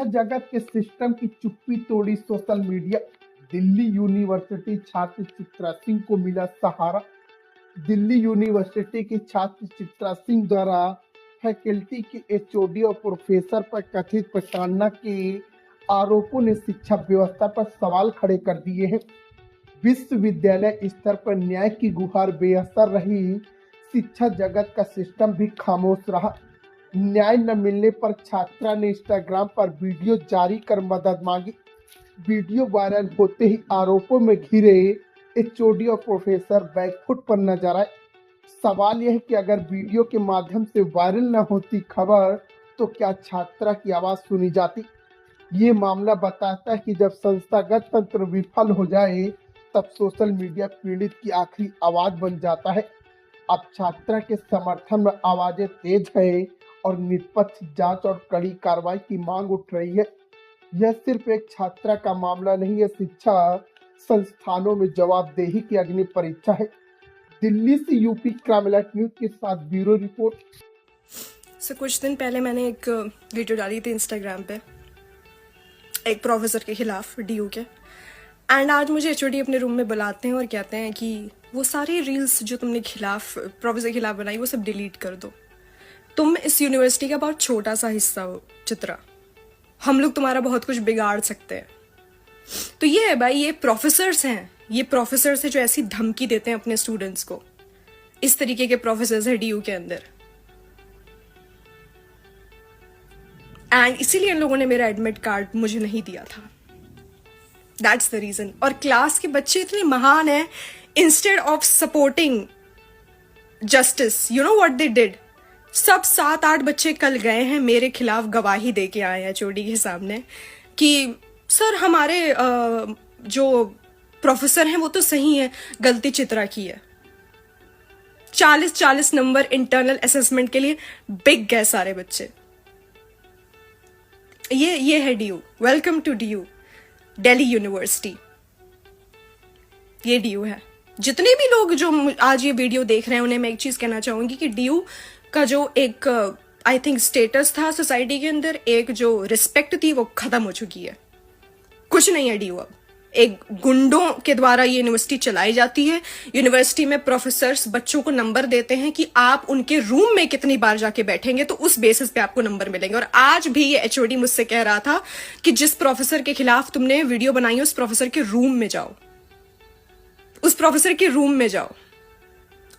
शिक्षा जगत के सिस्टम की चुप्पी तोड़ी सोशल मीडिया। दिल्ली यूनिवर्सिटी छात्र चित्रा सिंह को मिला सहारा। दिल्ली यूनिवर्सिटी की छात्र चित्रा सिंह द्वारा फैकल्टी के एचओडी और प्रोफेसर पर कथित प्रताड़ना के आरोपों ने शिक्षा व्यवस्था पर सवाल खड़े कर दिए हैं। विश्वविद्यालय स्तर पर न्याय की गुहार बेअसर रही, शिक्षा जगत का सिस्टम भी खामोश रहा। न्याय न मिलने पर छात्रा ने इंस्टाग्राम पर वीडियो जारी कर मदद मांगी। वीडियो वायरल होते ही आरोपों में घिरे एचओडी और प्रोफेसर बैकफुट पर नजर आए। सवाल यह है कि अगर वीडियो के माध्यम से वायरल न होती खबर तो क्या छात्रा की आवाज सुनी जाती। ये मामला बताता है कि जब संस्थागत तंत्र विफल हो जाए तब सोशल मीडिया पीड़ित की आखिरी आवाज बन जाता है। अब छात्रा के समर्थन में आवाजें तेज है और निष्पक्ष जांच और कड़ी कार्रवाई की मांग उठ रही है। यह सिर्फ एक छात्रा का मामला नहीं है, शिक्षा संस्थानों में जवाबदेही की अग्नि परीक्षा है। दिल्ली से यूपी क्राइम अलर्ट न्यूज के साथ ब्यूरो रिपोर्ट। कुछ दिन पहले मैंने एक वीडियो डाली थी इंस्टाग्राम पे एक प्रोफेसर के खिलाफ, डीयू के। एंड आज मुझे एचओडी अपने रूम में बुलाते हैं और कहते हैं कि वो सारी रील्स जो तुमने प्रोफेसर के खिलाफ बनाई वो सब डिलीट कर दो। तुम इस यूनिवर्सिटी का बहुत छोटा सा हिस्सा हो चित्रा, हम लोग तुम्हारा बहुत कुछ बिगाड़ सकते हैं। तो ये है भाई, ये प्रोफेसर्स हैं, ये प्रोफेसर्स हैं जो ऐसी धमकी देते हैं अपने स्टूडेंट्स को। इस तरीके के प्रोफेसर्स हैं डीयू के अंदर। एंड इसीलिए इन लोगों ने मेरा एडमिट कार्ड मुझे नहीं दिया था। That's the reason. और क्लास के बच्चे इतने महान हैं, instead of supporting justice, you know what they did. सब 7-8 बच्चे कल गए हैं मेरे खिलाफ गवाही दे के आए हैं एचओडी के सामने कि सर हमारे जो प्रोफेसर हैं वो तो सही है, गलती चित्रा की है। 40-40 नंबर इंटरनल असेसमेंट के लिए बिक गए सारे बच्चे। ये है DU. Welcome to DU, Delhi university. ये डीयू है। जितने भी लोग जो आज ये वीडियो देख रहे हैं उन्हें मैं एक चीज कहना चाहूंगी कि डीयू का जो एक आई थिंक स्टेटस था सोसाइटी के अंदर, एक जो रिस्पेक्ट थी वो खत्म हो चुकी है। कुछ नहीं है डीयू अब। एक गुंडों के द्वारा ये यूनिवर्सिटी चलाई जाती है। यूनिवर्सिटी में प्रोफेसर्स बच्चों को नंबर देते हैं कि आप उनके रूम में कितनी बार जाके बैठेंगे तो उस बेसिस पे आपको नंबर मिलेंगे। और आज भी ये एचओडी मुझसे कह रहा था कि जिस प्रोफेसर के खिलाफ तुमने वीडियो बनाई है उस प्रोफेसर के रूम में जाओ, उस प्रोफेसर के रूम में जाओ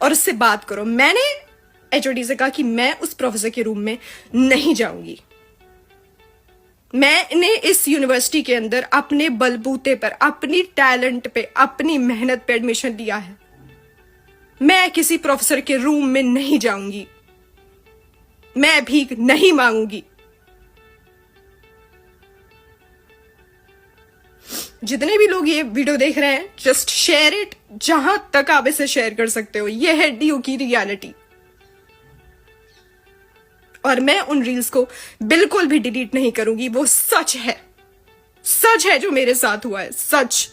और उससे बात करो। मैंने एचओडी से कहा कि मैं उस प्रोफेसर के रूम में नहीं जाऊंगी। मैंने इस यूनिवर्सिटी के अंदर अपने बलबूते पर, अपनी टैलेंट पे, अपनी मेहनत पे एडमिशन लिया है। मैं किसी प्रोफेसर के रूम में नहीं जाऊंगी, मैं भीख नहीं मांगूंगी। जितने भी लोग ये वीडियो देख रहे हैं, जस्ट शेयर इट जहां तक आप इसे शेयर कर सकते हो। यह है डीयू की रियलिटी। और मैं उन रील्स को बिल्कुल भी डिलीट नहीं करूंगी। वो सच है जो मेरे साथ हुआ है, सच।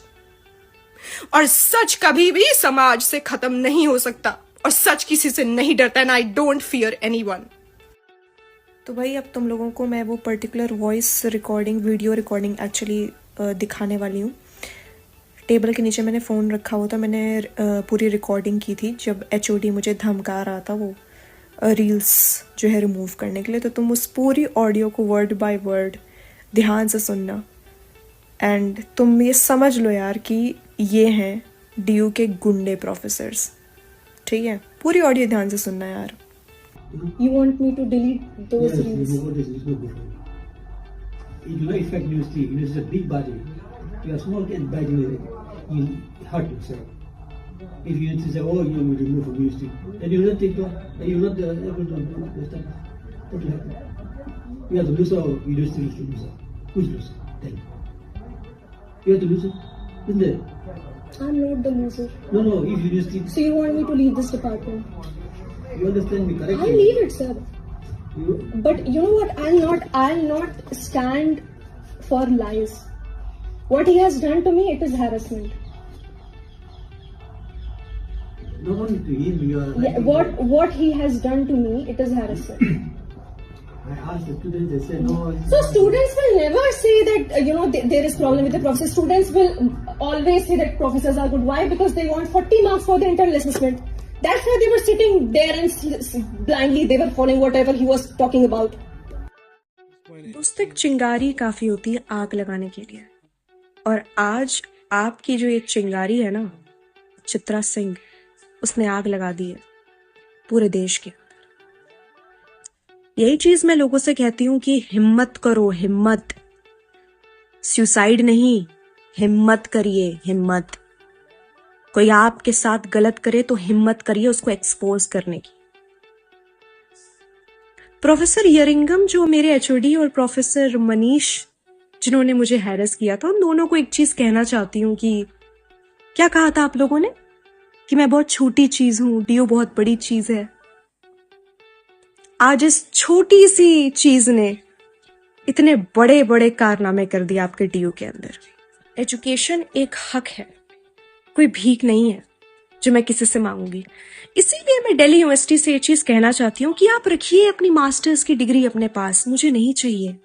और सच कभी भी समाज से खत्म नहीं हो सकता और सच किसी से नहीं डरता। And I don't fear anyone. तो भाई अब तुम लोगों को मैं वो particular voice recording, video recording actually दिखाने वाली हूँ। टेबल के नीचे मैंने फ़ोन रखा हुआ था, मैंने पूरी रिकॉर्डिंग की थी जब एचओडी मुझे धमका रहा था वो रील्स जो है रिमूव करने के लिए। तो तुम उस पूरी ऑडियो को वर्ड बाय वर्ड ध्यान से सुनना एंड तुम ये समझ लो यार कि ये हैं डीयू के गुंडे प्रोफेसर्स। ठीक है, पूरी ऑडियो ध्यान से सुनना यार। You want me to delete those Yes, reels? what is it? No good. It will not affect university. University is a big body. You are small and bad university. You hurt yourself. If you say, oh, you will remove from university, then you will not take your, you will not able to understand what will happen. You have to lose our university to lose. Who's losing? Tell me. You have to lose it, isn't it? I'm not the loser. No, if university, So you want me to leave this department? you understand me correctly. I'll leave it, sir. You, But you know what? I'll not stand for lies. What he has done to me, it is harassment. not only to him, you are. Yeah, what he has done to me, it is harassment. I asked the students, they said no. So students will never say that there is problem with the professors. Students will always say that professors are good. Why? Because they want 40 marks for the internal assessment. That's why they were sitting there and blindly they were following whatever he was talking about. दोस्तों, एक चिंगारी काफी होती है आग लगाने के लिए, और आज आपकी जो ये चिंगारी है ना, चित्रा सिंह, उसने आग लगा दी है पूरे देश के। यही चीज मैं लोगों से कहती हूं कि हिम्मत करो, हिम्मत, सुसाइड नहीं, हिम्मत करिए, हिम्मत। कोई आपके साथ गलत करे तो हिम्मत करिए उसको एक्सपोज करने की। प्रोफेसर यरिंगम जो मेरे एचओडी और प्रोफेसर मनीष जिन्होंने मुझे हैरेस किया था, उन दोनों को एक चीज कहना चाहती हूं कि क्या कहा था आप लोगों ने कि मैं बहुत छोटी चीज हूं, डीओ बहुत बड़ी चीज है। आज इस छोटी सी चीज ने इतने बड़े बड़े कारनामे कर दिए आपके डीयू के अंदर। एजुकेशन एक हक है, कोई भीख नहीं है जो मैं किसी से मांगूंगी। इसीलिए मैं दिल्ली यूनिवर्सिटी से ये चीज कहना चाहती हूँ कि आप रखिए अपनी मास्टर्स की डिग्री अपने पास, मुझे नहीं चाहिए।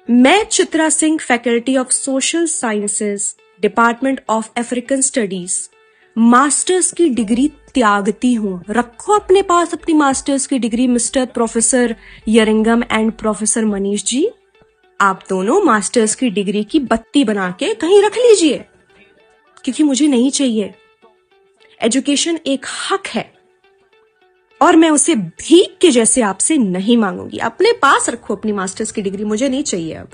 मैं Chitra Singh, faculty of social sciences, department of African studies, masters की डिग्री त्यागती हूं। रखो अपने पास अपनी मास्टर्स की डिग्री मिस्टर प्रोफेसर यरिंगम एंड प्रोफेसर मनीष जी। आप दोनों मास्टर्स की डिग्री की बत्ती बना के कहीं रख लीजिए, क्योंकि मुझे नहीं चाहिए। एजुकेशन एक हक है और मैं उसे भीख के जैसे आपसे नहीं मांगूंगी। अपने पास रखो अपनी मास्टर्स की डिग्री, मुझे नहीं चाहिए अब।